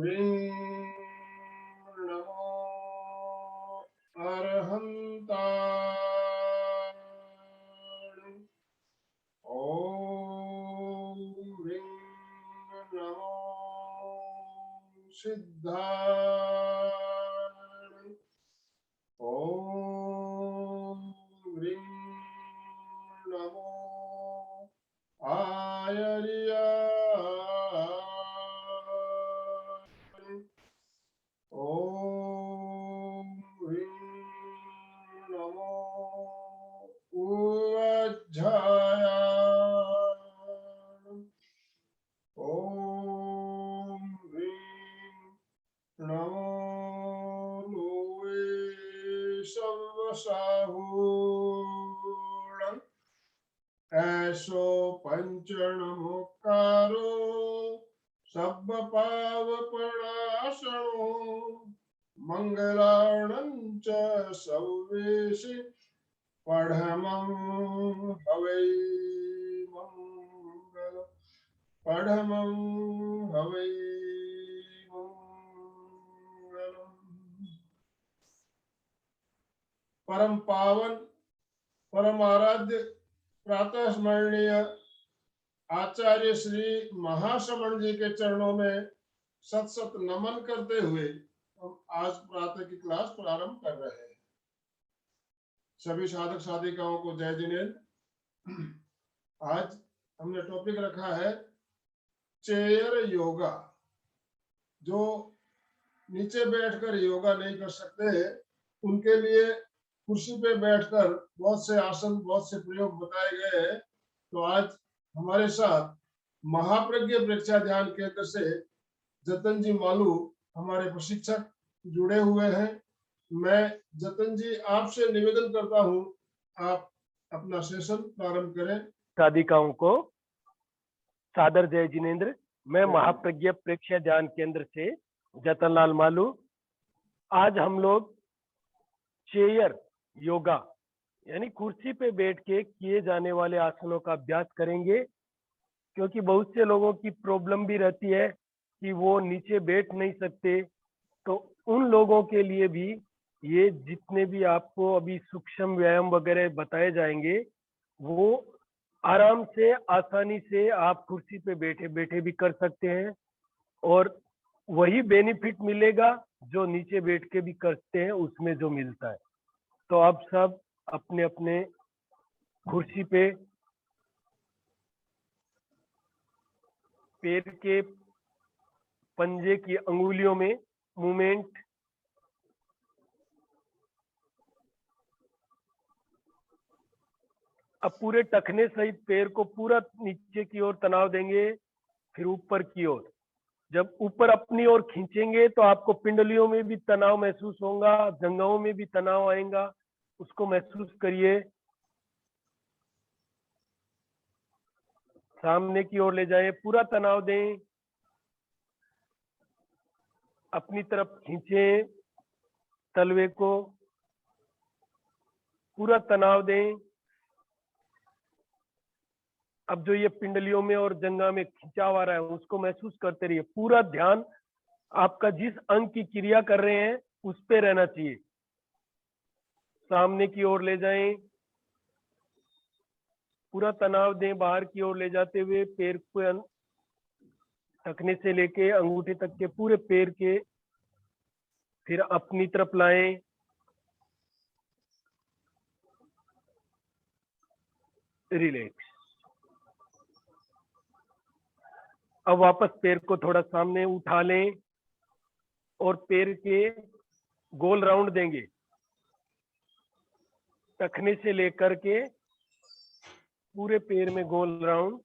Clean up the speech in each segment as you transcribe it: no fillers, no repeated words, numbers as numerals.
ह्रीं नमो अरहन्ताय। ॐ ह्रीं नमो सिद्धाय। ॐ ह्रीं नमो आयर्याय। ॐ ह्रीं नमो उवज्झायाय। ॐ ह्रीं नमो लोवे सर्वसाहूण। ऐसो पंचणमुकारो सब्बपावपणाशनो मंगलाणं च सव्वेशि पढमं हवै मंगल पढमं हवै मंगलम्। परम पावन परम आराध्य प्रातः स्मरणीय आचार्य श्री महाश्रमण जी के चरणों में सत सत नमन करते हुए हम आज प्रातः की क्लास प्रारंभ कर रहे हैं। सभी साधक साधिकाओं को जय जिनेन्द्र। आज हमने टॉपिक रखा है चेयर योगा। जो नीचे बैठकर योगा नहीं कर सकते उनके लिए कुर्सी पे बैठकर बहुत से आसन बहुत से प्रयोग बताए गए हैं। तो आज हमारे साथ महाप्रज्ञ प्रेक्षा ध्यान केंद्र से जतन जी मालू हमारे प्रशिक्षक जुड़े हुए हैं। मैं जतन जी आपसे निवेदन करता हूं, आप अपना सेशन प्रारंभ करें। साधिकाओं को सादर जय जिनेन्द्र। मैं महाप्रज्ञ प्रेक्षा ध्यान केंद्र से जतनलाल मालू। आज हम लोग चेयर योगा यानी कुर्सी पे बैठ के किए जाने वाले आसनों का अभ्यास करेंगे, क्योंकि बहुत से लोगों की प्रॉब्लम भी रहती है कि वो नीचे बैठ नहीं सकते। तो उन लोगों के लिए भी ये जितने भी आपको अभी सूक्ष्म व्यायाम वगैरह बताए जाएंगे वो आराम से आसानी से आप कुर्सी पे बैठे बैठे भी कर सकते हैं, और वही बेनिफिट मिलेगा जो नीचे बैठ के भी करते हैं उसमें जो मिलता है। तो आप सब अपने अपने कुर्सी पे पैर के पंजे की अंगुलियों में मूवमेंट, अब पूरे टखने सहित पैर को पूरा नीचे की ओर तनाव देंगे, फिर ऊपर की ओर। जब ऊपर अपनी ओर खींचेंगे तो आपको पिंडलियों में भी तनाव महसूस होगा, जंघाओं में भी तनाव आएगा, उसको महसूस करिए। सामने की ओर ले जाएं, पूरा तनाव दें, अपनी तरफ खींचें, तलवे को पूरा तनाव दें। अब जो ये पिंडलियों में और जंघा में खिंचाव आ रहा है उसको महसूस करते रहिए। पूरा ध्यान आपका जिस अंग की क्रिया कर रहे हैं उस पे रहना चाहिए। सामने की ओर ले जाएं, पूरा तनाव दें, बाहर की ओर ले जाते हुए पैर को टखने से लेके अंगूठे तक के पूरे पैर के फिर अपनी तरफ लाएं। रिलैक्स। अब वापस पैर को थोड़ा सामने उठा लें और पैर के गोल राउंड देंगे, टखने से लेकर के पूरे पैर में गोल राउंड।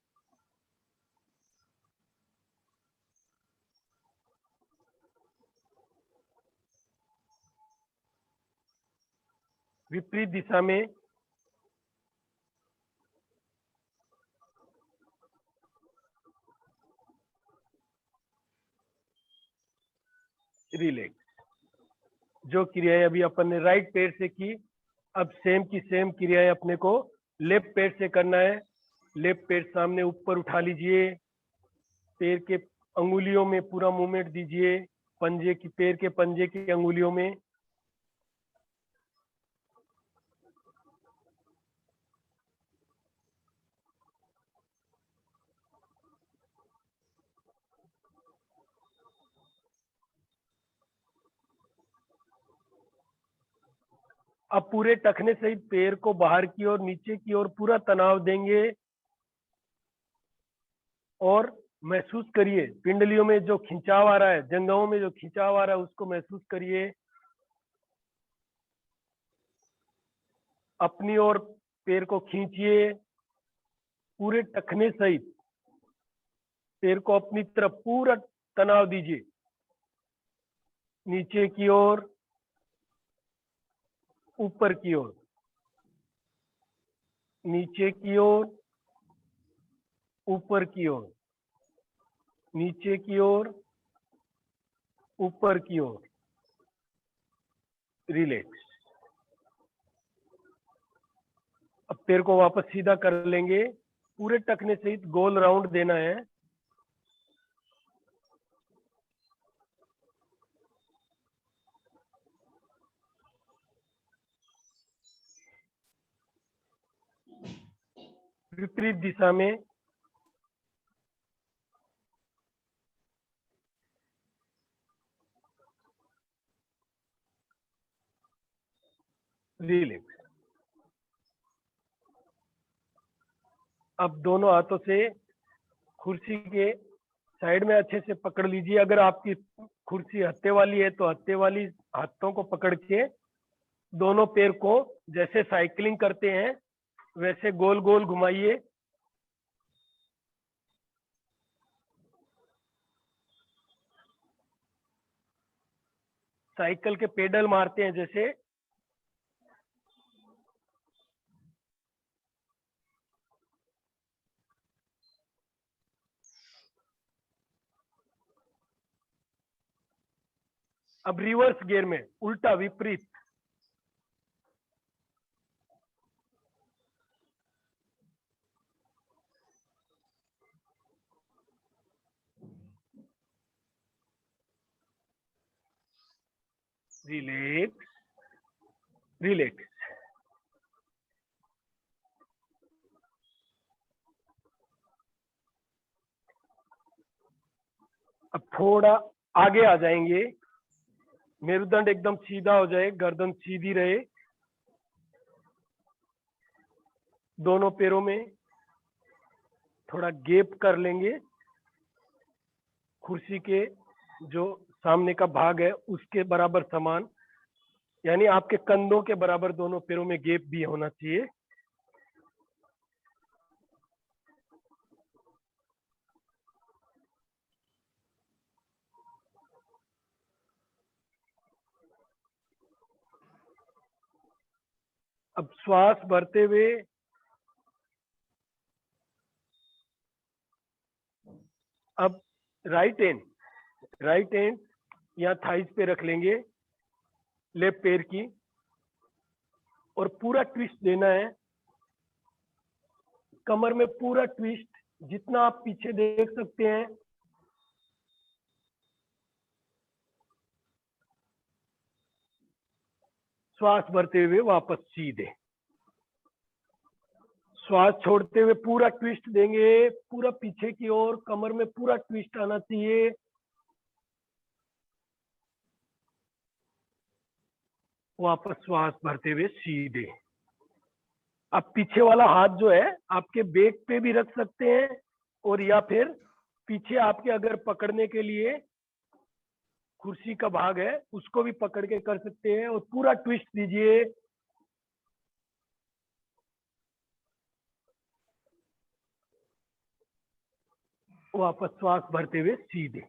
विपरीत दिशा में रिलैक्स। जो क्रियाएं अभी अपन ने राइट पैर से की, अब सेम की सेम क्रियाएं अपने को लेफ्ट पैर से करना है। लेफ्ट पैर सामने ऊपर उठा लीजिए, पैर के अंगुलियों में पूरा मूवमेंट दीजिए, पंजे की, पैर के पंजे की अंगुलियों में। अब पूरे टखने सहित पैर को बाहर की ओर, नीचे की ओर पूरा तनाव देंगे और महसूस करिए पिंडलियों में जो खिंचाव आ रहा है, जंघों में जो खिंचाव आ रहा है उसको महसूस करिए। अपनी ओर पैर को खींचिए, पूरे टखने सहित पैर को अपनी तरफ पूरा तनाव दीजिए, नीचे की ओर, ऊपर की ओर, नीचे की ओर, ऊपर की ओर, नीचे की ओर, ऊपर की ओर। रिलैक्स। अब पैर को वापस सीधा कर लेंगे, पूरे टखने सहित गोल राउंड देना है। विपरीत दिशा में। रिलैक्स। अब दोनों हाथों से कुर्सी के साइड में अच्छे से पकड़ लीजिए। अगर आपकी कुर्सी हत्थे वाली है तो हत्थे वाली हाथों को पकड़ के दोनों पैर को जैसे साइकिलिंग करते हैं वैसे गोल गोल घुमाइए। साइकिल के पेडल मारते हैं जैसे। अब रिवर्स गियर में, उल्टा, विपरीत। Relax, relax. अब थोड़ा आगे आ जाएंगे, मेरुदंड एकदम सीधा हो जाए, गर्दन सीधी रहे। दोनों पैरों में थोड़ा गैप कर लेंगे, कुर्सी के जो सामने का भाग है उसके बराबर समान, यानी आपके कंधों के बराबर दोनों पैरों में गैप भी होना चाहिए। अब श्वास भरते हुए अब राइट हैंड यहाँ थाइस पे रख लेंगे, लेफ्ट पैर की, और पूरा ट्विस्ट देना है। कमर में पूरा ट्विस्ट, जितना आप पीछे देख सकते हैं। श्वास भरते हुए वापस सीधे, श्वास छोड़ते हुए पूरा ट्विस्ट देंगे, पूरा पीछे की ओर, कमर में पूरा ट्विस्ट आना चाहिए। वापस श्वास भरते हुए सीधे। अब पीछे वाला हाथ जो है आपके बैक पे भी रख सकते हैं, और या फिर पीछे आपके अगर पकड़ने के लिए कुर्सी का भाग है उसको भी पकड़ के कर सकते हैं, और पूरा ट्विस्ट दीजिए। वापस श्वास भरते हुए सीधे।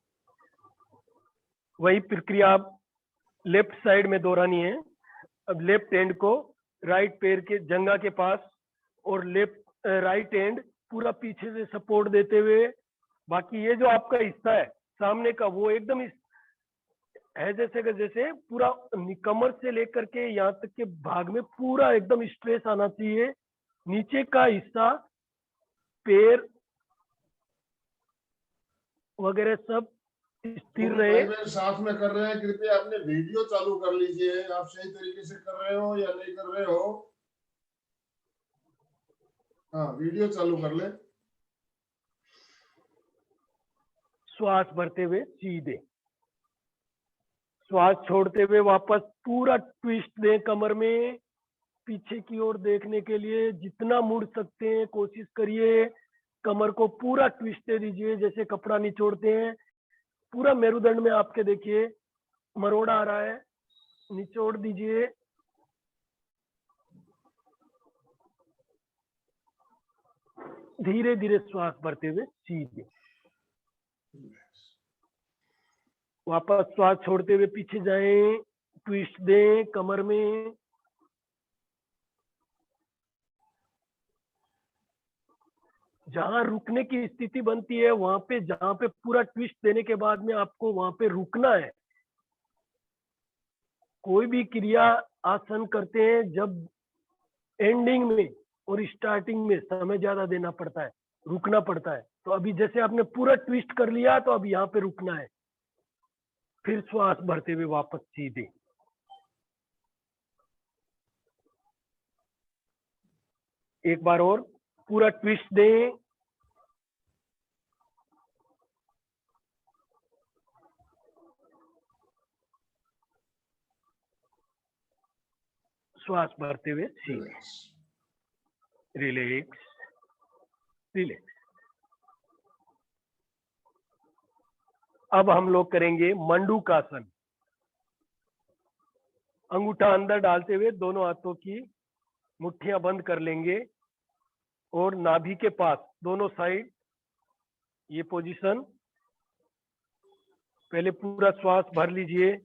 वही प्रक्रिया आप लेफ्ट साइड में दोहरानी है। अब लेफ्ट हैंड को राइट पैर के जंघा के पास, और लेफ्ट राइट हैंड पूरा पीछे से सपोर्ट देते हुए, बाकी ये जो आपका हिस्सा है सामने का वो एकदम है जैसे पूरा कमर से लेकर के यहाँ तक के भाग में पूरा एकदम स्ट्रेस आना चाहिए। नीचे का हिस्सा, पैर, वगैरह सब स्थिर तो रहे। भाई बहन साथ में कर रहे हैं, कृपया अपने वीडियो चालू कर लीजिए। आप सही तरीके से कर रहे हो या नहीं कर रहे हो? हाँ, वीडियो चालू कर ले। श्वास भरते हुए सीधे, श्वास छोड़ते हुए वापस पूरा ट्विस्ट दें कमर में, पीछे की ओर देखने के लिए जितना मुड़ सकते हैं कोशिश करिए। कमर को पूरा ट्विस्ट दे दीजिए जैसे कपड़ा निचोड़ते हैं। पूरा मेरुदंड में आपके देखिए मरोड़ा आ रहा है, निचोड़ दीजिए। धीरे धीरे श्वास भरते हुए सीधे, वापस श्वास छोड़ते हुए पीछे जाएं, ट्विस्ट दें कमर में। जहां रुकने की स्थिति बनती है वहां पे, जहां पे पूरा ट्विस्ट देने के बाद में आपको वहां पे रुकना है। कोई भी क्रिया आसन करते हैं जब एंडिंग में और स्टार्टिंग में समय ज्यादा देना पड़ता है, रुकना पड़ता है। तो अभी जैसे आपने पूरा ट्विस्ट कर लिया तो अब यहाँ पे रुकना है, फिर श्वास भरते हुए वापस सीधे। एक बार और पूरा ट्विस्ट दें, श्वास भरते हुए सीधे, रिलैक्स रिलैक्स। अब हम लोग करेंगे मंडूकासन। अंगूठा अंदर डालते हुए दोनों हाथों की मुट्ठियां बंद कर लेंगे और नाभि के पास दोनों साइड ये पोजीशन। पहले पूरा श्वास भर लीजिए,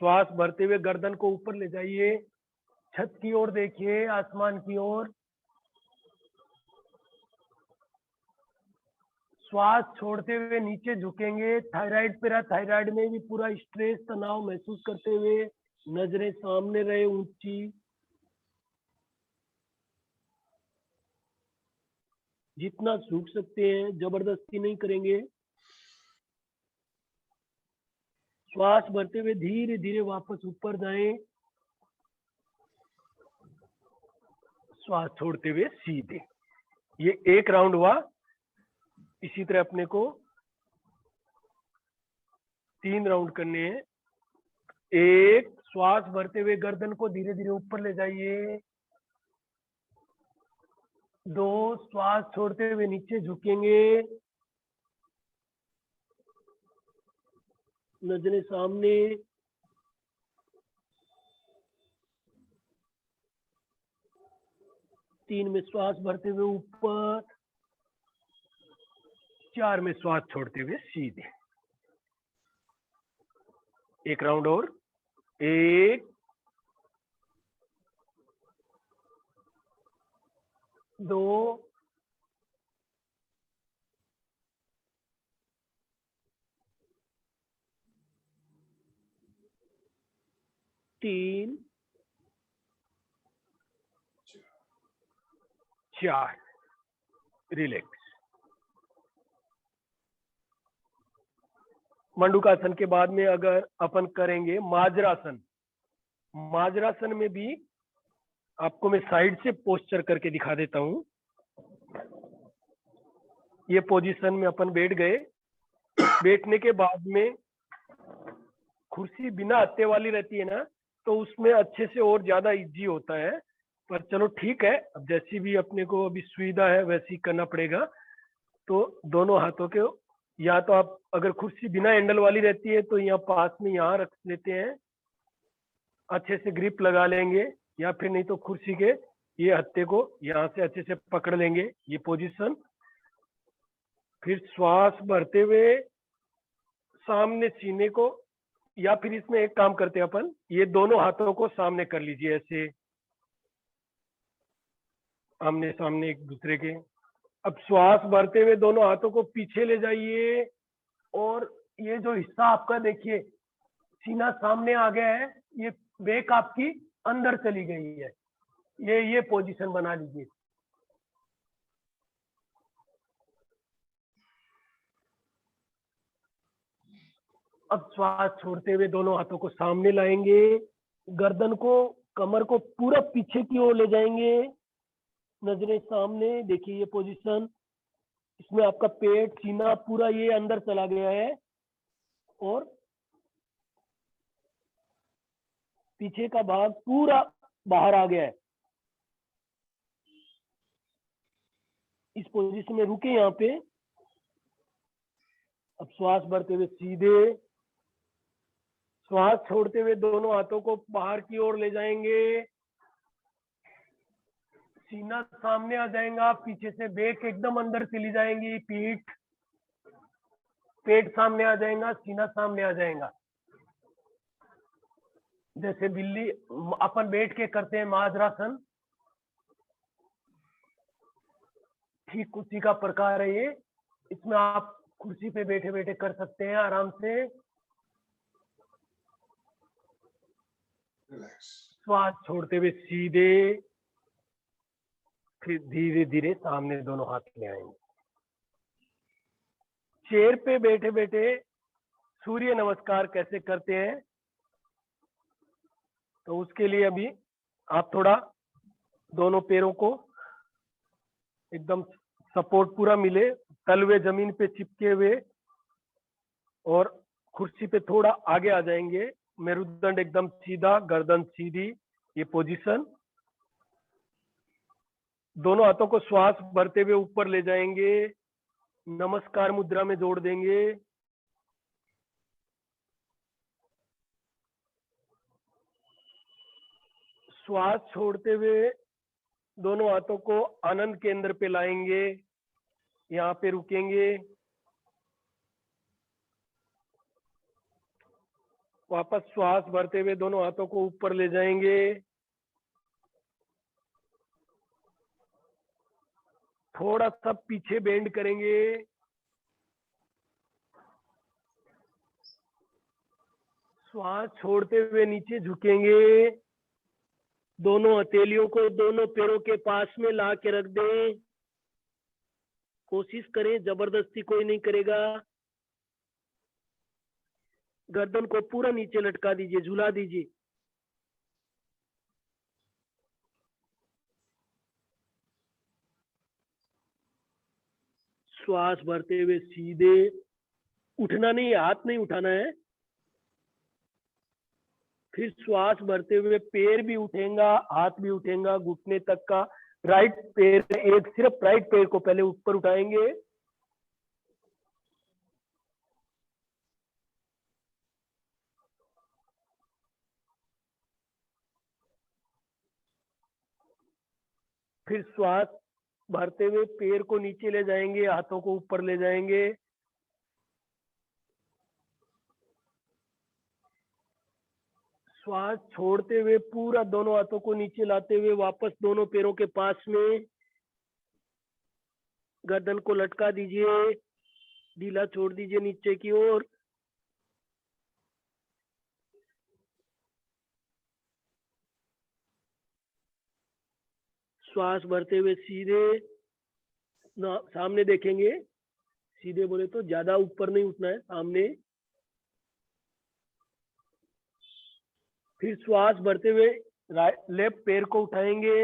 श्वास भरते हुए गर्दन को ऊपर ले जाइए, छत की ओर देखिए, आसमान की ओर। श्वास छोड़ते हुए नीचे झुकेंगे, थायराइड पैराथायराइड में भी पूरा स्ट्रेस तनाव महसूस करते हुए, नजरें सामने रहे ऊंची। जितना सूख सकते हैं, जबरदस्ती नहीं करेंगे। श्वास भरते हुए धीरे धीरे वापस ऊपर जाएं, श्वास छोड़ते हुए सीधे। ये एक राउंड हुआ। इसी तरह अपने को 3 राउंड करने हैं। एक, श्वास भरते हुए गर्दन को धीरे धीरे ऊपर ले जाइए। 2, श्वास छोड़ते हुए नीचे झुकेंगे, नजरें सामने। 3 में श्वास भरते हुए ऊपर। 4 में श्वास छोड़ते हुए सीधे। एक राउंड और। 1, 2, 3, 4। रिलैक्स। मंडूकासन के बाद में अगर अपन करेंगे माजरासन। माजरासन में भी आपको मैं साइड से पोस्चर करके दिखा देता हूं। ये पोजीशन में अपन बैठ गए। बैठने के बाद में कुर्सी बिना हत्थे वाली रहती है ना, तो उसमें अच्छे से और ज्यादा इजी होता है। पर चलो ठीक है, अब जैसी भी अपने को अभी सुविधा है वैसी करना पड़ेगा। तो दोनों हाथों के, या तो आप अगर कुर्सी बिना हैंडल वाली रहती है तो यहाँ पास में यहाँ रख लेते हैं, अच्छे से ग्रिप लगा लेंगे, या फिर नहीं तो कुर्सी के ये हत्थे को यहाँ से अच्छे से पकड़ लेंगे, ये पोजीशन। फिर श्वास भरते हुए सामने सीने को, या फिर इसमें एक काम करते हैं अपन, ये दोनों हाथों को सामने कर लीजिए, ऐसे आमने सामने एक दूसरे के। अब श्वास भरते हुए दोनों हाथों को पीछे ले जाइए और ये जो हिस्सा आपका देखिए सीना सामने आ गया है, ये बैक आपकी अंदर चली गई है, ये पोजीशन बना लीजिए। अब श्वास छोड़ते हुए दोनों हाथों को सामने लाएंगे, गर्दन को, कमर को पूरा पीछे की ओर ले जाएंगे, नजरें सामने, देखिए ये पोजीशन। इसमें आपका पेट, सीना पूरा ये अंदर चला गया है और पीछे का भाग पूरा बाहर आ गया है। इस पोजीशन में रुके यहाँ पे। अब श्वास भरते हुए सीधे, श्वास छोड़ते हुए दोनों हाथों को बाहर की ओर ले जाएंगे, सीना सामने आ जाएगा, पीछे से बैक एकदम अंदर चली जाएंगी, पीठ, पेट सामने आ जाएगा, सीना सामने आ जाएगा। जैसे बिल्ली अपन बैठ के करते हैं माजरासन, ठीक उसी का प्रकार है ये। इसमें आप कुर्सी पे बैठे बैठे कर सकते हैं आराम से। श्वास छोड़ते हुए सीधे, फिर धीरे धीरे सामने दोनों हाथ ले आएंगे। चेयर पे बैठे बैठे सूर्य नमस्कार कैसे करते हैं, तो उसके लिए अभी आप थोड़ा दोनों पैरों को एकदम सपोर्ट पूरा मिले, तलवे जमीन पे चिपके हुए, और कुर्सी पे थोड़ा आगे आ जाएंगे, मेरुदंड एकदम सीधा, गर्दन सीधी, ये पोजीशन। दोनों हाथों को श्वास भरते हुए ऊपर ले जाएंगे, नमस्कार मुद्रा में जोड़ देंगे। श्वास छोड़ते हुए दोनों हाथों को आनंद केंद्र पे लाएंगे, यहाँ पे रुकेंगे, वापस श्वास भरते हुए दोनों हाथों को ऊपर ले जाएंगे, थोड़ा सा पीछे बेंड करेंगे, श्वास छोड़ते हुए नीचे झुकेंगे, दोनों हथेलियों को दोनों पैरों के पास में ला के रख दें। कोशिश करें, जबरदस्ती कोई नहीं करेगा। गर्दन को पूरा नीचे लटका दीजिए, झुला दीजिए। श्वास भरते हुए सीधे, उठना नहीं है, हाथ नहीं उठाना है। फिर श्वास भरते हुए पैर भी उठेगा, हाथ भी उठेगा घुटने तक का। राइट पैर, एक सिर्फ राइट पैर को पहले ऊपर उठाएंगे, फिर श्वास भरते हुए पैर को नीचे ले जाएंगे, हाथों को ऊपर ले जाएंगे। श्वास छोड़ते हुए पूरा दोनों हाथों को नीचे लाते हुए वापस दोनों पैरों के पास में, गर्दन को लटका दीजिए, ढीला छोड़ दीजिए नीचे की ओर। श्वास भरते हुए सीधे सामने देखेंगे, सीधे बोले तो ज्यादा ऊपर नहीं उठना है, सामने। फिर श्वास भरते हुए लेफ्ट पैर को उठाएंगे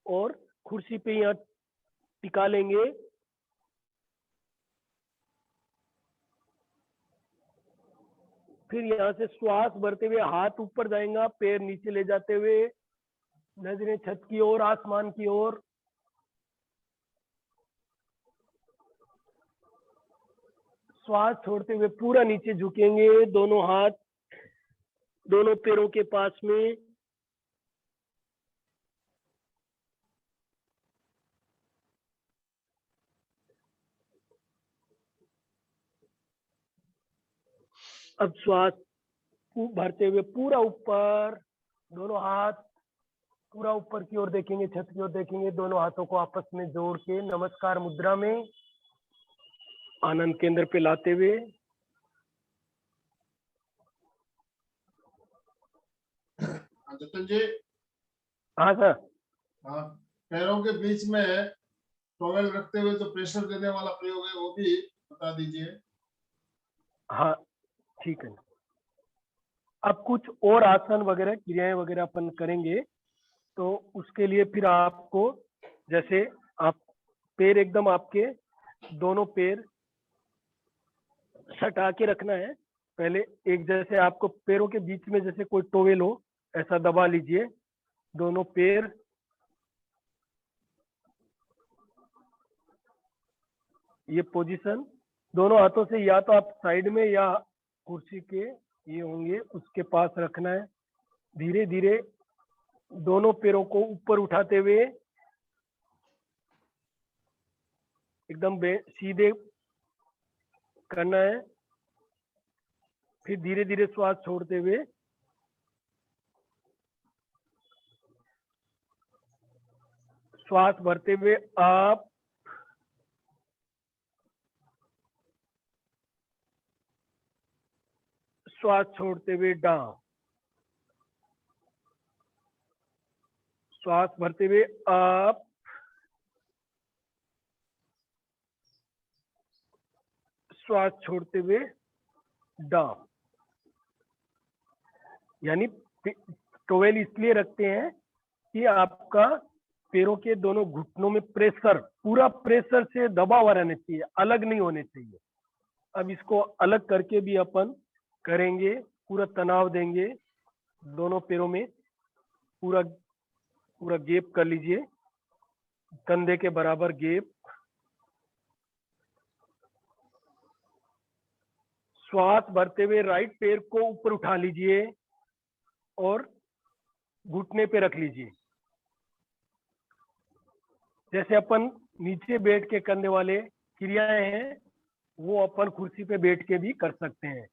और कुर्सी पे यहाँ टिका लेंगे। फिर यहाँ से श्वास भरते हुए हाथ ऊपर जाएगा, पैर नीचे ले जाते हुए, नजरें छत की ओर, आसमान की ओर। श्वास छोड़ते हुए पूरा नीचे झुकेंगे, दोनों हाथ दोनों पैरों के पास में। अब श्वास भरते हुए पूरा ऊपर, दोनों हाथ पूरा ऊपर की ओर देखेंगे, छत की ओर देखेंगे, दोनों हाथों को आपस में जोड़ के नमस्कार मुद्रा में आनंद केंद्र पे लाते हुए। जतन जी, हाँ सर। हाँ, पैरों के बीच में टॉवेल रखते हुए जो प्रेशर देने वाला प्रयोग है वो भी बता दीजिए। हाँ, ठीक है। अब कुछ और आसन वगैरह क्रियाएं वगैरह अपन करेंगे, तो उसके लिए फिर आपको जैसे आप पैर एकदम आपके दोनों पैर सटा के रखना है। पहले एक जैसे आपको पैरों के बीच में जैसे कोई टोवेल हो ऐसा दबा लीजिए दोनों पैर। ये पोजीशन दोनों हाथों से या तो आप साइड में या कुर्सी के ये होंगे उसके पास रखना है। धीरे धीरे दोनों पैरों को ऊपर उठाते हुए एकदम सीधे करना है। फिर धीरे धीरे श्वास छोड़ते हुए श्वास भरते हुए आप श्वास छोड़ते हुए डाउन। श्वास भरते हुए आप, श्वास छोड़ते हुए डाउन। यानी टोवेल इसलिए रखते हैं कि आपका पैरों के दोनों घुटनों में प्रेशर, पूरा प्रेशर से दबा हुआ रहना चाहिए, अलग नहीं होने चाहिए। अब इसको अलग करके भी अपन करेंगे, पूरा तनाव देंगे दोनों पैरों में। पूरा पूरा गैप कर लीजिए, कंधे के बराबर गैप। श्वास भरते हुए राइट पैर को ऊपर उठा लीजिए और घुटने पे रख लीजिए। जैसे अपन नीचे बैठ के करने वाले क्रियाएं हैं वो अपन कुर्सी पे बैठ के भी कर सकते हैं।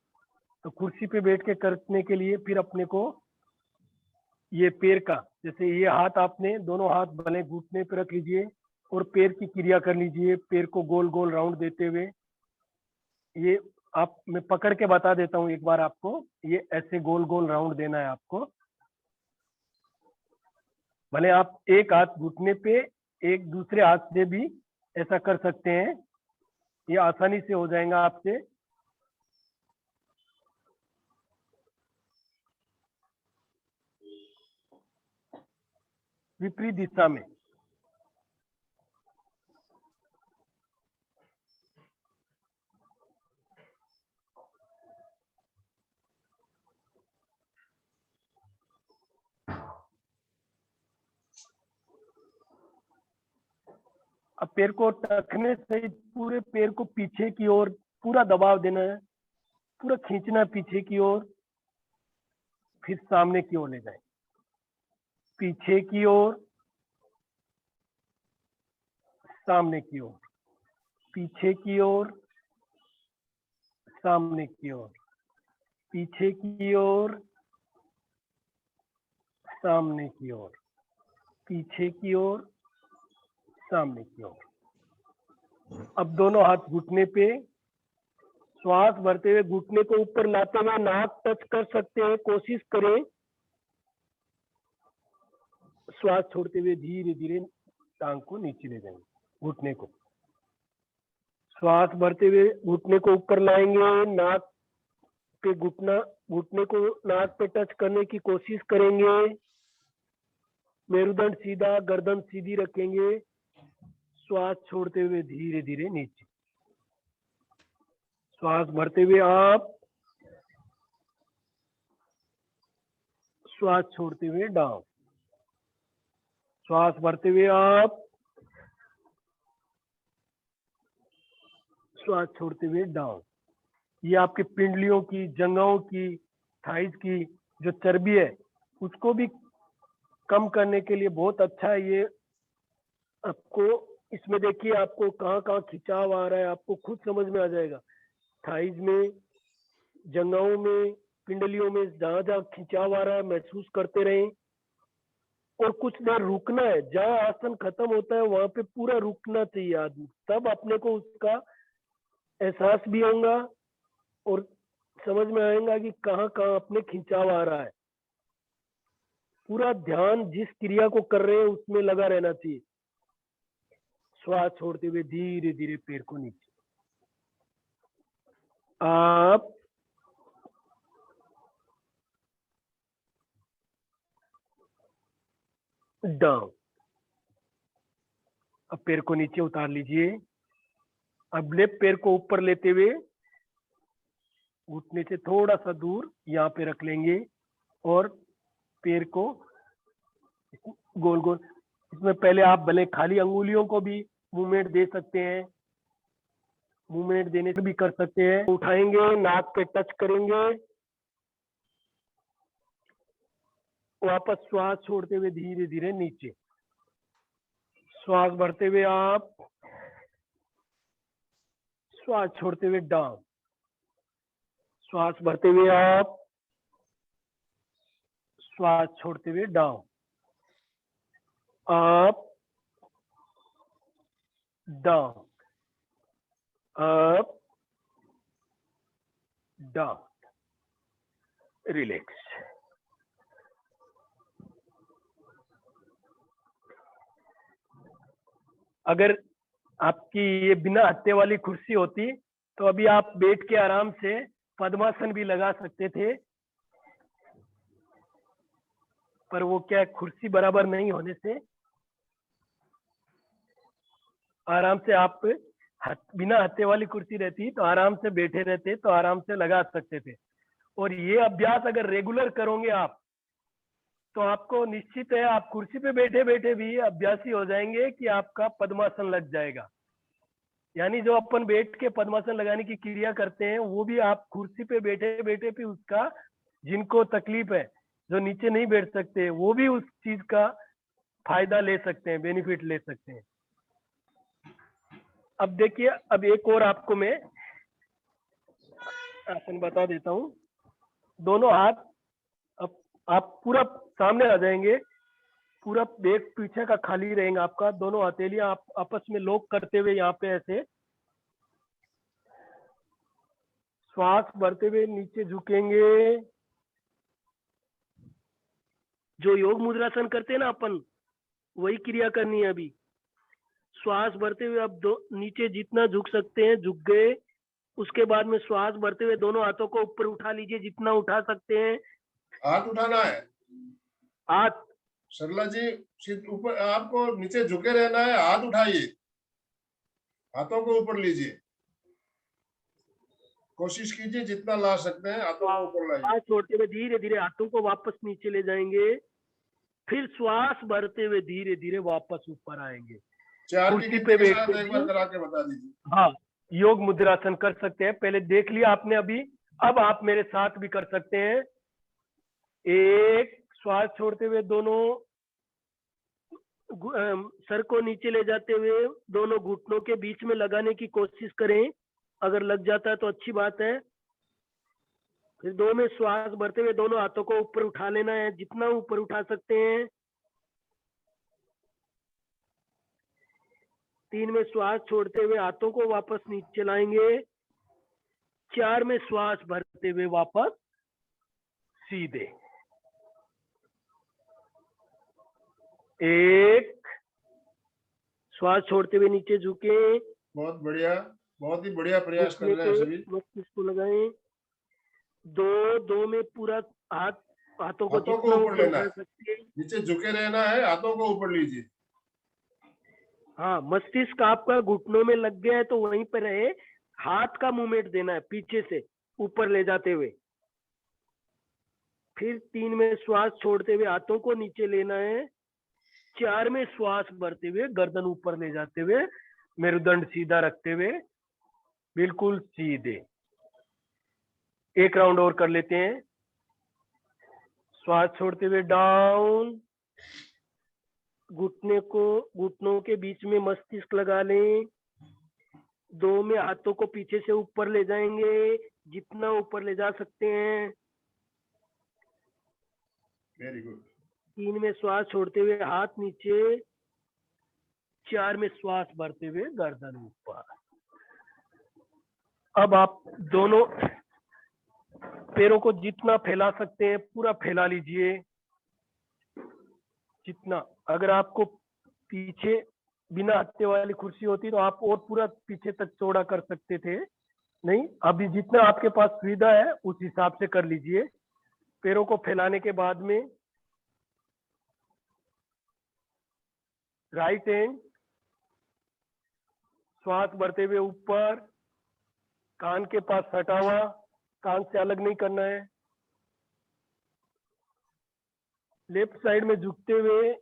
तो कुर्सी पे बैठ के करने के लिए फिर अपने को ये पैर का, जैसे ये हाथ आपने दोनों हाथ भले घुटने पे रख लीजिए और पैर की क्रिया कर लीजिए। पैर को गोल गोल राउंड देते हुए, ये आप मैं पकड़ के बता देता हूँ एक बार आपको। ये ऐसे गोल गोल राउंड देना है आपको। भले आप एक हाथ घुटने पे एक दूसरे हाथ से भी ऐसा कर सकते हैं, ये आसानी से हो जाएगा आपसे। विपरीत दिशा में अब पैर को रखने से पूरे पैर को पीछे की ओर पूरा दबाव देना है, पूरा खींचना है पीछे की ओर, फिर सामने की ओर ले जाए। पीछे की ओर, सामने की ओर, पीछे की ओर, सामने की ओर, पीछे की ओर, सामने की ओर, पीछे की ओर, सामने की ओर। अब दोनों हाथ घुटने पे, श्वास भरते हुए घुटने को ऊपर लाते हुए नाक टच कर सकते हैं, कोशिश करें। श्वास छोड़ते हुए धीरे धीरे टांग को नीचे ले जाएंगे, घुटने को। श्वास भरते हुए घुटने को ऊपर लाएंगे, नाक पे घुटने को नाक पे टच करने की कोशिश करेंगे। मेरुदंड सीधा, गर्दन सीधी रखेंगे। श्वास छोड़ते हुए धीरे धीरे नीचे। श्वास भरते हुए आप, श्वास छोड़ते हुए डाउन। श्वास भरते हुए आप, श्वास छोड़ते हुए डाउन। ये आपके पिंडलियों की, जंघों की, थाइज की जो चर्बी है उसको भी कम करने के लिए बहुत अच्छा है ये। आपको इसमें देखिए आपको कहाँ कहाँ खिंचाव आ रहा है, आपको खुद समझ में आ जाएगा। थाइज में, जंघों में, पिंडलियों में जहाँ जहाँ खिंचाव आ रहा है महसूस करते रहें। और कुछ देर रुकना है, जहाँ आसन खत्म होता है वहां पे पूरा रुकना चाहिए आदमी, तब अपने को उसका एहसास भी होगा और समझ में आएगा कि कहाँ कहाँ अपने खिंचाव आ रहा है। पूरा ध्यान जिस क्रिया को कर रहे हैं उसमें लगा रहना चाहिए। श्वास छोड़ते हुए धीरे धीरे पैर को नीचे। आप, डाउन। अब पैर को नीचे उतार लीजिए। अब लेफ्ट पैर को ऊपर लेते हुए घुटने से थोड़ा सा दूर यहाँ पे रख लेंगे और पैर को गोल गोल। इसमें पहले आप भले खाली अंगुलियों को भी मूवमेंट दे सकते हैं, मूवमेंट देने से भी कर सकते हैं। उठाएंगे, नाक पे टच करेंगे, वापस श्वास छोड़ते हुए धीरे धीरे नीचे। श्वास भरते हुए आप, श्वास छोड़ते हुए डाउन। श्वास भरते हुए आप, श्वास छोड़ते हुए down. Up down, up down. Relax. अगर आपकी ये बिना हत्थे वाली कुर्सी होती तो अभी आप बैठ के आराम से पद्मासन भी लगा सकते थे, पर वो क्या कुर्सी बराबर नहीं होने से आराम से आप बिना हत्थे वाली कुर्सी रहती तो आराम से बैठे रहते, तो आराम से लगा सकते थे। और ये अभ्यास अगर रेगुलर करोगे आप तो आपको निश्चित है आप कुर्सी पे बैठे बैठे भी अभ्यासी हो जाएंगे कि आपका पद्मासन लग जाएगा। यानी जो अपन बैठ के पद्मासन लगाने की क्रिया करते हैं वो भी आप कुर्सी पे बैठे बैठे भी उसका, जिनको तकलीफ है, जो नीचे नहीं बैठ सकते, वो भी उस चीज का फायदा ले सकते हैं, बेनिफिट ले सकते हैं। अब देखिए, अब एक और आपको मैं आसन बता देता हूँ। दोनों हाथ अब आप पूरा सामने आ जाएंगे, पूरा बैक पीछे का खाली रहेगा आपका। दोनों हथेलियां आप आपस में लॉक करते हुए यहाँ पे ऐसे श्वास भरते हुए नीचे झुकेंगे। जो योग मुद्रासन करते हैं ना अपन, वही क्रिया करनी है अभी। श्वास भरते हुए आप नीचे जितना झुक सकते हैं झुक गए। उसके बाद में श्वास भरते हुए दोनों हाथों को ऊपर उठा लीजिए, जितना उठा सकते हैं। हाथ उठाना है हाथ सरला जी, ऊपर आपको नीचे झुके रहना है। हाथ उठाइए, हाथों को ऊपर लीजिए, कोशिश कीजिए जितना ला सकते हैं हाथों को ऊपर लाइए। श्वास छोड़ते हुए धीरे धीरे हाथों को वापस नीचे ले जाएंगे, फिर श्वास भरते हुए धीरे धीरे वापस ऊपर आएंगे। चार की कुर्सी गिनती पे के बैठ साथ के एक बार करा के बता दीजिए। हाँ, योग मुद्रासन कर सकते हैं। पहले देख लिया आपने अभी, अब आप मेरे साथ भी कर सकते हैं। एक, श्वास छोड़ते हुए दोनों सर को नीचे ले जाते हुए दोनों घुटनों के बीच में लगाने की कोशिश करें। अगर लग जाता है तो अच्छी बात है। फिर दो में श्वास भरते हुए दोनों हाथों को ऊपर उठा लेना है, जितना ऊपर उठा सकते हैं। तीन में श्वास छोड़ते हुए हाथों को वापस नीचे लाएंगे। चार में श्वास भरते हुए वापस सीधे। एक, श्वास छोड़ते हुए नीचे झुके। बहुत बढ़िया, बहुत ही बढ़िया प्रयास कर रहे हैं सभी। मस्तिष्क को लगाएं। दो में पूरा हाथों को हाथों को जितना ऊपर ऊपर लेना उठा है, सकते हैं। नीचे झुके रहना है, हाथों को ऊपर लीजिए। हाँ, मस्तिष्क आपका घुटनों में लग गया है तो वहीं पर रहे। हाथ का मूवमेंट देना है पीछे से ऊपर ले जाते हुए। फिर तीन में श्वास छोड़ते हुए हाथों को नीचे लेना है। चार में श्वास भरते हुए गर्दन ऊपर ले जाते हुए मेरुदंड सीधा रखते हुए बिल्कुल सीधे। एक राउंड और कर लेते हैं। श्वास छोड़ते हुए डाउन। घुटनों के बीच में मस्तिष्क लगा लें। दो में हाथों को पीछे से ऊपर ले जाएंगे, जितना ऊपर ले जा सकते हैं। Very good. तीन में श्वास छोड़ते हुए हाथ नीचे। चार में श्वास भरते हुए गर्दन ऊपर। अब आप दोनों पैरों को जितना फैला सकते हैं पूरा फैला लीजिए, जितना। अगर आपको पीछे बिना हत्थे वाली कुर्सी होती तो आप और पूरा पीछे तक चौड़ा कर सकते थे, नहीं। अभी जितना आपके पास सुविधा है उस हिसाब से कर लीजिए। पैरों को फैलाने के बाद में राइट हैंड श्वास भरते हुए ऊपर, कान के पास सटा हुआ, कान से अलग नहीं करना है। लेफ्ट साइड में झुकते हुए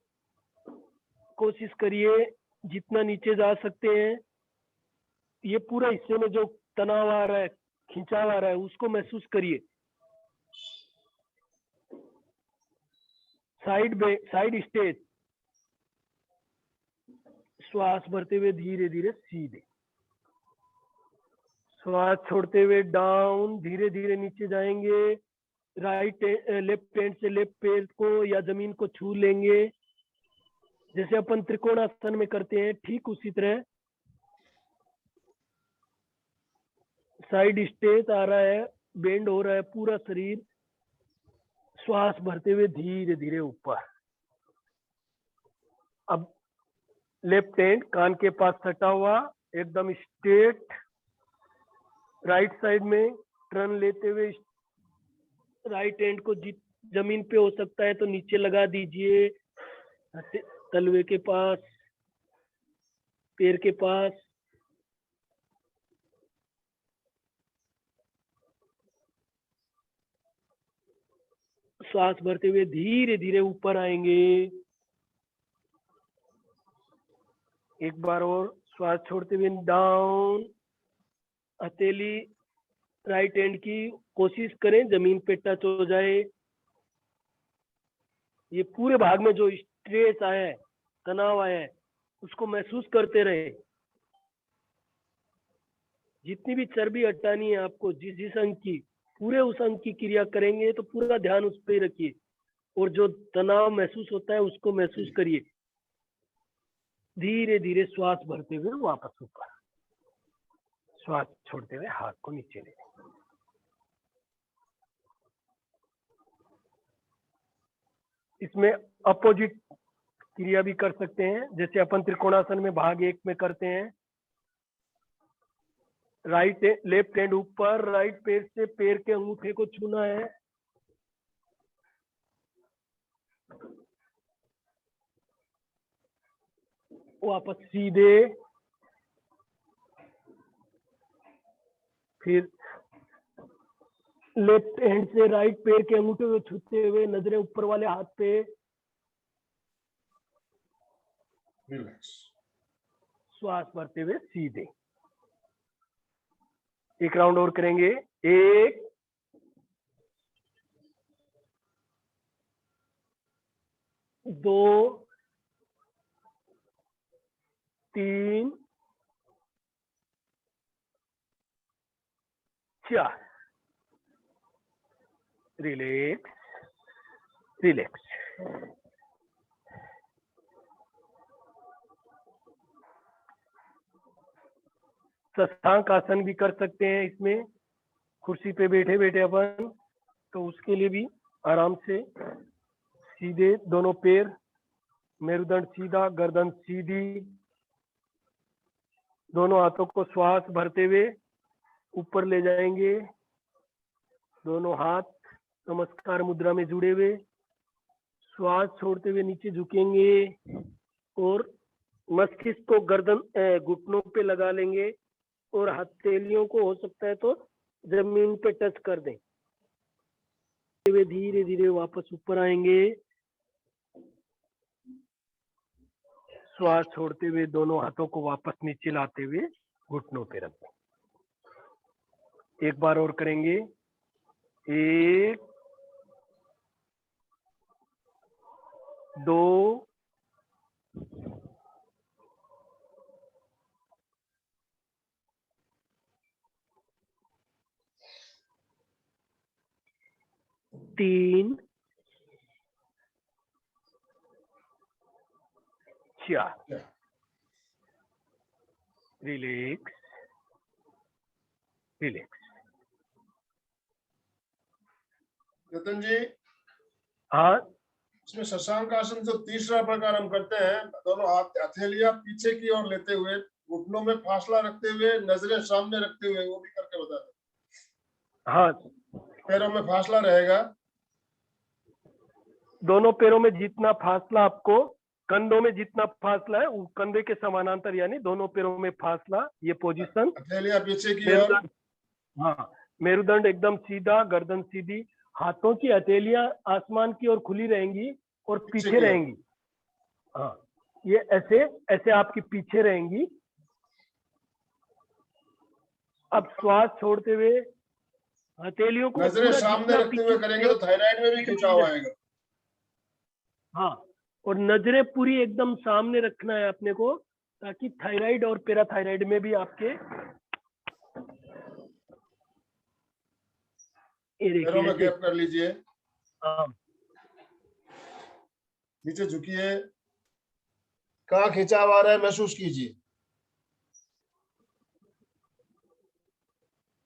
कोशिश करिए जितना नीचे जा सकते हैं। ये पूरा हिस्से में जो तनाव आ रहा है, खिंचाव आ रहा है, उसको महसूस करिए। साइड स्टेज, श्वास भरते हुए धीरे धीरे सीधे, श्वास छोड़ते हुए डाउन, धीरे धीरे नीचे जाएंगे। लेफ्ट हैंड से लेफ्ट पैर को या जमीन को छू लेंगे, जैसे अपन त्रिकोणासन में करते हैं, ठीक उसी तरह। साइड स्टेज आ रहा है, बेंड हो रहा है पूरा शरीर। श्वास भरते हुए धीरे धीरे ऊपर। अब लेफ्ट हैंड कान के पास सटा हुआ, एकदम स्ट्रेट। राइट साइड में टर्न लेते हुए राइट हैंड को जमीन पे हो सकता है तो नीचे लगा दीजिए, तलवे के पास, पैर के पास। श्वास भरते हुए धीरे धीरे ऊपर आएंगे। एक बार और श्वास छोड़ते हुए डाउन। हथेली राइट हैंड की कोशिश करें जमीन पे टच हो जाए। ये पूरे भाग में जो स्ट्रेस आया है, तनाव आया है, उसको महसूस करते रहे। जितनी भी चर्बी हटानी है आपको, जिस अंग की, पूरे उस अंग की क्रिया करेंगे तो पूरा ध्यान उस पर रखिए, और जो तनाव महसूस होता है उसको महसूस करिए। धीरे धीरे श्वास भरते हुए वापस ऊपर, श्वास छोड़ते हुए हाथ को नीचे ले। इसमें अपोजिट क्रिया भी कर सकते हैं, जैसे अपन त्रिकोणासन में भाग 1 में करते हैं। लेफ्ट हैंड ऊपर, राइट पैर से पैर के अंगूठे को छूना है। वापस सीधे, फिर लेफ्ट हैंड से राइट पैर के अंगूठे को छूते हुए नजरें ऊपर वाले हाथ पे। रिलैक्स। श्वास भरते हुए सीधे। एक राउंड और करेंगे। 1 2 3 4। Relax relax. शशांक आसन भी कर सकते हैं इसमें, कुर्सी पे बैठे बैठे अपन, तो उसके लिए भी आराम से सीधे दोनों पैर, मेरुदंड सीधा, गर्दन सीधी। दोनों हाथों को श्वास भरते हुए ऊपर ले जाएंगे। दोनों हाथ नमस्कार मुद्रा में जुड़े हुए। श्वास छोड़ते हुए नीचे झुकेंगे और मस्तिष्क को गर्दन घुटनों पे लगा लेंगे, और हथेलियों को हो सकता है तो जमीन पे टच कर दें। धीरे धीरे वापस ऊपर आएंगे। श्वास छोड़ते हुए दोनों हाथों को वापस नीचे लाते हुए घुटनों पे रख दें। एक बार और करेंगे। 1 2 3 4। Relax relax. जतन जी, हाँ, इसमें शशांक आसन जो तीसरा प्रकार हम करते हैं, दोनों हाथ हथेलियां पीछे की ओर लेते हुए, घुटनों में फासला रखते हुए, नजरें सामने रखते हुए, वो भी करके बता दें। हाँ, पैरों में फासला रहेगा। दोनों पैरों में जितना फासला आपको कंधों में जितना फासला है वो कंधे के समानांतर, यानी दोनों पैरों में फासला, ये पोजीशन। हथेलियां पीछे की ओर। मेरुदंड, हाँ, मेरुदंड एकदम सीधा, गर्दन सीधी, हाथों की हथेलियां आसमान की ओर खुली रहेंगी और पीछे पीछे की ओर। रहेंगी। हाँ, ये ऐसे ऐसे आपकी पीछे रहेंगी। अब श्वास छोड़ते हुए हथेलियों को नजरें पूरा सामने जितना रखते हुए पीछे करेंगे तो थायराइड में भी खिंचाव आएगा। हाँ, और नजरें पूरी एकदम सामने रखना है अपने को, ताकि थायराइड और पैराथायराइड में भी आपके ये पैरों देखिए में ऐसे। गैप कर लीजिए। हाँ, नीचे झुकिए, कहाँ खिंचाव आ रहा है महसूस कीजिए।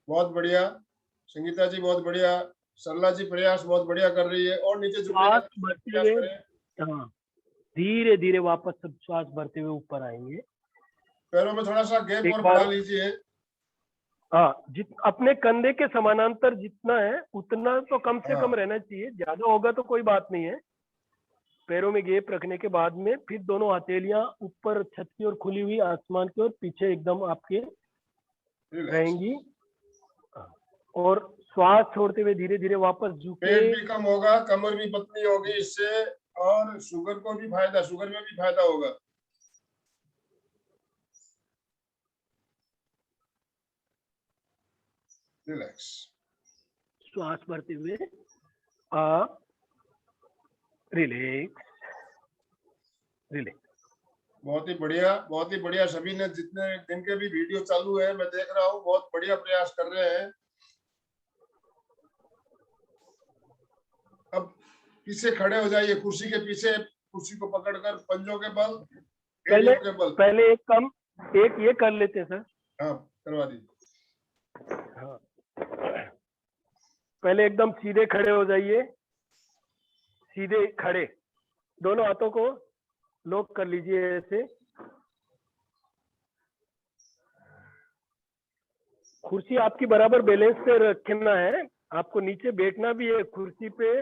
बहुत बढ़िया संगीता जी, बहुत बढ़िया। सरला जी प्रयास बहुत बढ़िया कर रही है। और नीचे झुकने का श्वास भरते प्रयास हुए, करें। हाँ, धीरे धीरे वापस सब श्वास भरते हुए ऊपर आएंगे। पैरों में थोड़ा सा गैप एक और बार, बढ़ा लीजिए। हाँ, अपने कंधे के समानांतर जितना है उतना तो कम से हाँ। कम रहना चाहिए, ज्यादा होगा तो कोई बात नहीं है। पैरों में गैप रखने के बाद में फिर दोनों हथेलियां ऊपर छत की ओर खुली हुई, आसमान की ओर पीछे एकदम आपके रिलैक्स। रहेंगी। और श्वास छोड़ते हुए धीरे धीरे वापस झुके। पेट भी कम होगा, कमर भी पतली होगी इससे, और शुगर को भी फायदा, शुगर में भी फायदा होगा। रिलैक्स। श्वास भरते हुए आप रिलैक्स रिलैक्स। बहुत ही बढ़िया, बहुत ही बढ़िया। सभी ने जितने दिन के भी वीडियो चालू है मैं देख रहा हूँ, बहुत बढ़िया प्रयास कर रहे हैं। अब पीछे खड़े हो जाइए, कुर्सी के पीछे, कुर्सी को पकड़कर पंजों के बल, पहले एड़ियों के बल। पहले एक ये कर लेते हैं सर। हाँ, करवा दीजिए। हाँ, पहले एकदम सीधे खड़े हो जाइए, सीधे खड़े, दोनों हाथों को लॉक कर लीजिए ऐसे। कुर्सी आपकी बराबर बैलेंस पे रखना है, आपको नीचे बैठना भी है कुर्सी पे,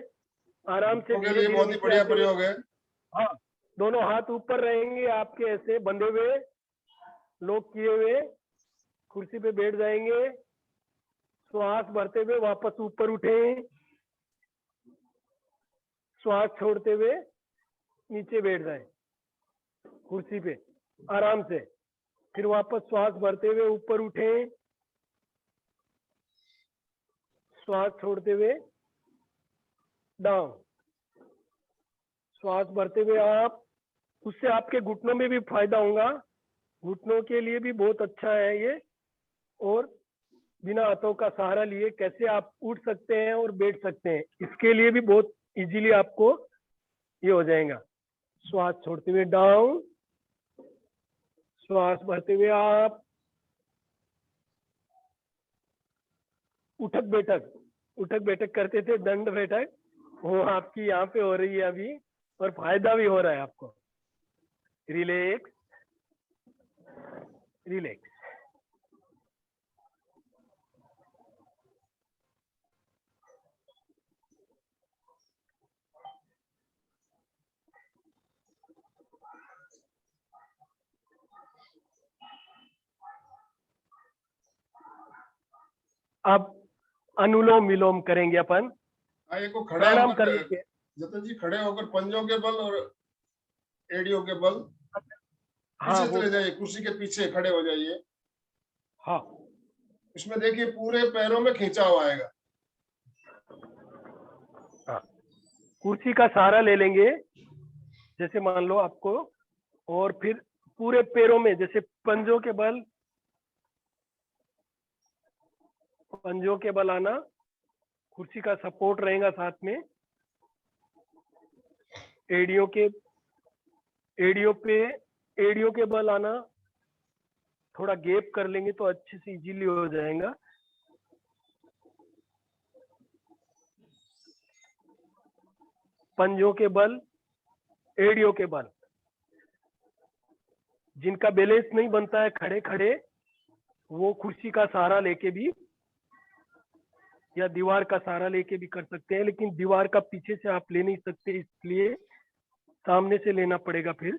आराम से बच्चों के धीरे लिए धीरे बहुत ही नीचे बढ़िया आते हुए। प्रयोग है। हाँ, दोनों हाथ ऊपर रहेंगे आपके ऐसे बंधे हुए, लॉक किए हुए, कुर्सी पे बैठ जाएंगे। श्वास भरते हुए वापस ऊपर उठें, श्वास छोड़ते हुए नीचे बैठ जाए कुर्सी पे आराम से। फिर वापस श्वास भरते हुए ऊपर उठें, श्वास छोड़ते हुए डाउन, श्वास भरते हुए आप। उससे आपके घुटनों में भी फायदा होगा, घुटनों के लिए भी बहुत अच्छा है ये। और बिना हाथों का सहारा लिए कैसे आप उठ सकते हैं और बैठ सकते हैं, इसके लिए भी बहुत इजीली आपको ये हो जाएगा। श्वास छोड़ते हुए डाउन, श्वास भरते हुए आप। उठक बैठक करते थे, दंड बैठक, वो आपकी यहाँ पे हो रही है अभी, और फायदा भी हो रहा है आपको। Relax relax. अब अनुलोम विलोम करेंगे अपन, आइए को खड़ा प्राणाम कर होकर, लेंगे। जतन जी खड़े होकर पंजों के बल और एड़ियों के बल हाँ, पीछे वो, चले जाइए, कुर्सी के पीछे खड़े हो जाइए। हाँ, इसमें देखिए पूरे पैरों में खिंचाव आएगा। हाँ, कुर्सी का सहारा ले लेंगे जैसे मान लो आपको, और फिर पूरे पैरों में जैसे पंजों के बल आना, कुर्सी का सपोर्ट रहेगा साथ में। एड़ियों के बल आना, थोड़ा गैप कर लेंगे तो अच्छे से इजीली हो जाएगा। पंजों के बल, एड़ियों के बल, जिनका बैलेंस नहीं बनता है खड़े खड़े, वो कुर्सी का सहारा लेके भी या दीवार का सहारा लेके भी कर सकते हैं, लेकिन दीवार का पीछे से आप ले नहीं सकते, इसलिए सामने से लेना पड़ेगा फिर।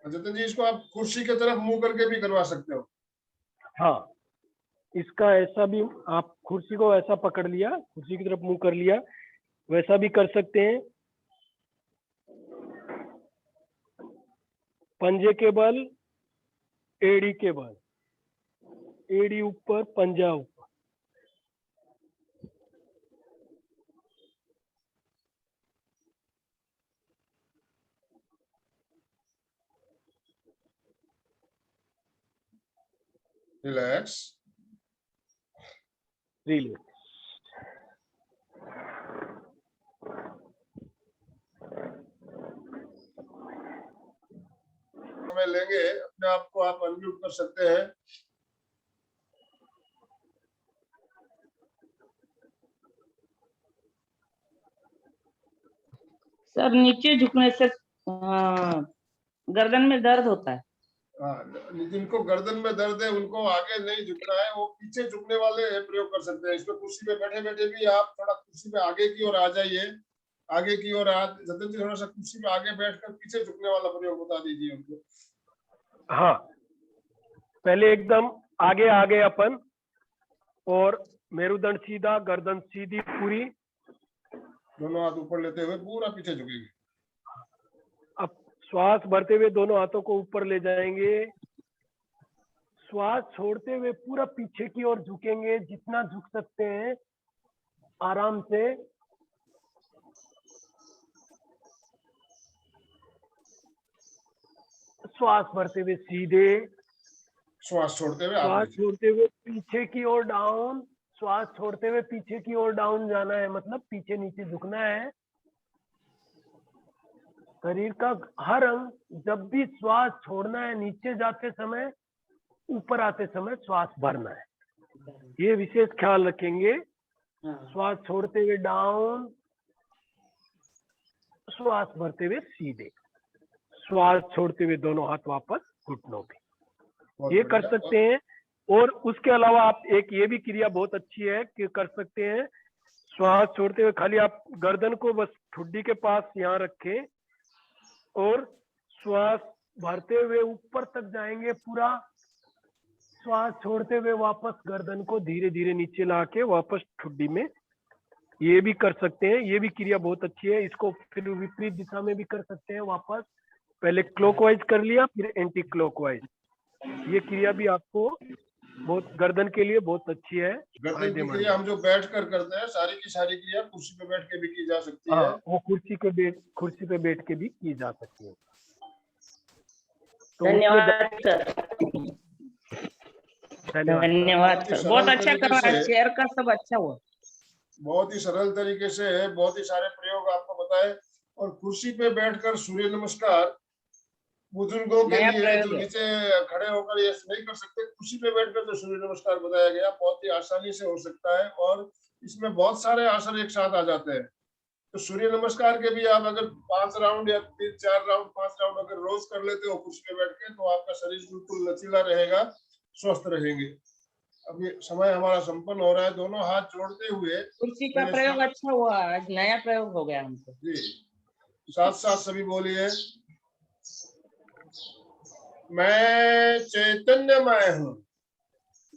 जतिन जी, इसको आप कुर्सी की तरफ मुंह करके भी करवा सकते हो। हाँ, इसका ऐसा भी, आप कुर्सी को ऐसा पकड़ लिया, कुर्सी की तरफ मुंह कर लिया, वैसा भी कर सकते हैं। पंजे के बल, एड़ी के बल, एड़ी ऊपर, पंजा ऊपर। रिलैक्स। रिलैक्स। समय लेंगे, अपने आप को आप अनम्यूट कर सकते हैं। सर नीचे झुकने से गर्दन में दर्द होता है। जिनको गर्दन में दर्द है उनको आगे नहीं झुकना है, वो पीछे झुकने वाले प्रयोग कर सकते हैं। इसमें कुर्सी पे बैठे बैठे भी आप थोड़ा कुर्सी पे आगे की ओर आ जाइए, आगे की ओर आ। जतिन जी, थोड़ा सा कुर्सी पे आगे बैठकर पीछे झुकने वाला प्रयोग बता दीजिए उनको। हाँ, पहले एकदम आगे आ गए अपन, और मेरुदंड सीधा, गर्दन सीधी पूरी, दोनों हाथ ऊपर लेते हुए पूरा पीछे झुकेंगे। अब श्वास भरते हुए दोनों हाथों को ऊपर ले जाएंगे, श्वास छोड़ते हुए पूरा पीछे की ओर झुकेंगे, जितना झुक सकते हैं आराम से। श्वास भरते हुए सीधे, श्वास छोड़ते हुए श्वास आगे। छोड़ते हुए पीछे की ओर डाउन, श्वास छोड़ते हुए पीछे की ओर डाउन जाना है, मतलब पीछे नीचे झुकना है। शरीर का हर अंग जब भी श्वास छोड़ना है, नीचे जाते समय, ऊपर आते समय श्वास भरना है, ये विशेष ख्याल रखेंगे। श्वास छोड़ते हुए डाउन, श्वास भरते हुए सीधे, श्वास छोड़ते हुए दोनों हाथ वापस घुटनों पे, बहुत ये कर बढ़िया। सकते हैं। और उसके अलावा आप एक ये भी क्रिया बहुत अच्छी है कि कर सकते हैं, श्वास छोड़ते हुए खाली आप गर्दन को बस ठुड्डी के पास यहाँ रखें, और श्वास भरते हुए ऊपर तक जाएंगे पूरा, श्वास छोड़ते हुए वापस गर्दन को धीरे धीरे नीचे ला के वापस ठुड्डी में, ये भी कर सकते हैं। ये भी क्रिया बहुत अच्छी है। इसको फिर विपरीत दिशा में भी कर सकते हैं, वापस पहले क्लॉकवाइज कर लिया, फिर एंटी क्लॉकवाइज। ये क्रिया भी आपको बहुत, गर्दन के लिए बहुत अच्छी है, गर्दन की फायदेमंद क्रिया है। हम जो बैठ कर करते हैं, सारी की सारी क्रिया कुर्सी पे बैठ के भी की जा सकती है। हाँ, वो कुर्सी पे बैठ के भी की जा सकती है। तो धन्यवाद सर। धन्यवाद सर, बहुत अच्छा कर रहा है, शेयर का सब अच्छा हुआ। बहुत ही सरल तरीके से बहुत ही सारे प्रयोग आपको बताए। और कुर्सी पे बैठकर सूर्य नमस्कार बुजुर्गों के नया लिए प्रयोग जो है। नीचे खड़े होकर ये नहीं कर सकते, कुर्सी पे बैठकर जो सूर्य नमस्कार बताया गया बहुत ही आसानी से हो सकता है, और इसमें बहुत सारे आसन एक साथ आ जाते हैं। तो सूर्य नमस्कार के भी आप अगर 5 राउंड या 3-4 राउंड 5 राउंड अगर रोज कर लेते हो कुर्सी पे बैठ के, तो आपका शरीर बिल्कुल लचीला रहेगा, स्वस्थ रहेंगे। अभी समय हमारा संपन्न हो रहा है। दोनों हाथ जोड़ते हुए कुर्सी का प्रयोग अच्छा हुआ, आज नया प्रयोग हो गया हमको। जी, साथ साथ सभी बोलिए, मैं चैतन्यमय हूँ,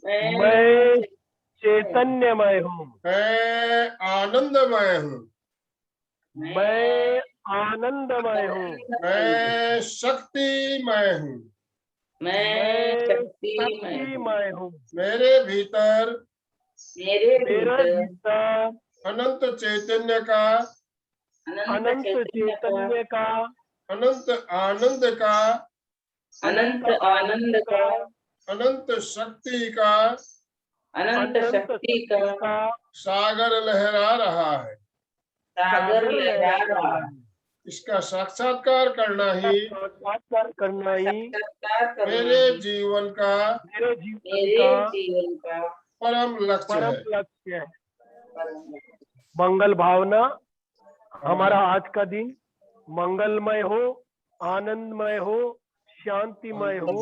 मैं चैतन्यमय हूँ, मैं आनंदमय हूँ, मैं आनंदमय हूँ, मैं शक्तिमय हूँ, मैं शक्तिमय हूँ, मेरे भीतर मेरे भीतर अनंत चैतन्य का, अनंत चैतन्य का, अनंत आनंद का, अनंत आनंद का, अनंत शक्ति का, अनंत शक्ति का सागर लहरा रहा है। सागर लहरा रहा है। इसका साक्षात्कार करना ही मेरे जीवन का परम लक्ष्य है। मंगल भावना, हमारा आज का दिन मंगलमय हो, आनंदमय हो, शांतिमय हो।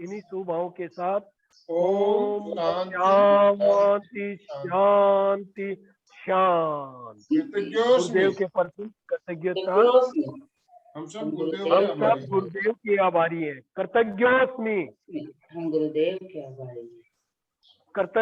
इन्हीं शुभ भावों के साथ ओम शांति शांति शांति। गुरुदेव के प्रति कृतज्ञता। हम सब हम गुरुदेव गुरुदेव के हम आभारी सब हैं। गुरुदेव के आभारी हैं। कर्तज्ञोस्मि। हम गुरुदेव के आभारी हैं। कर्तज्ञ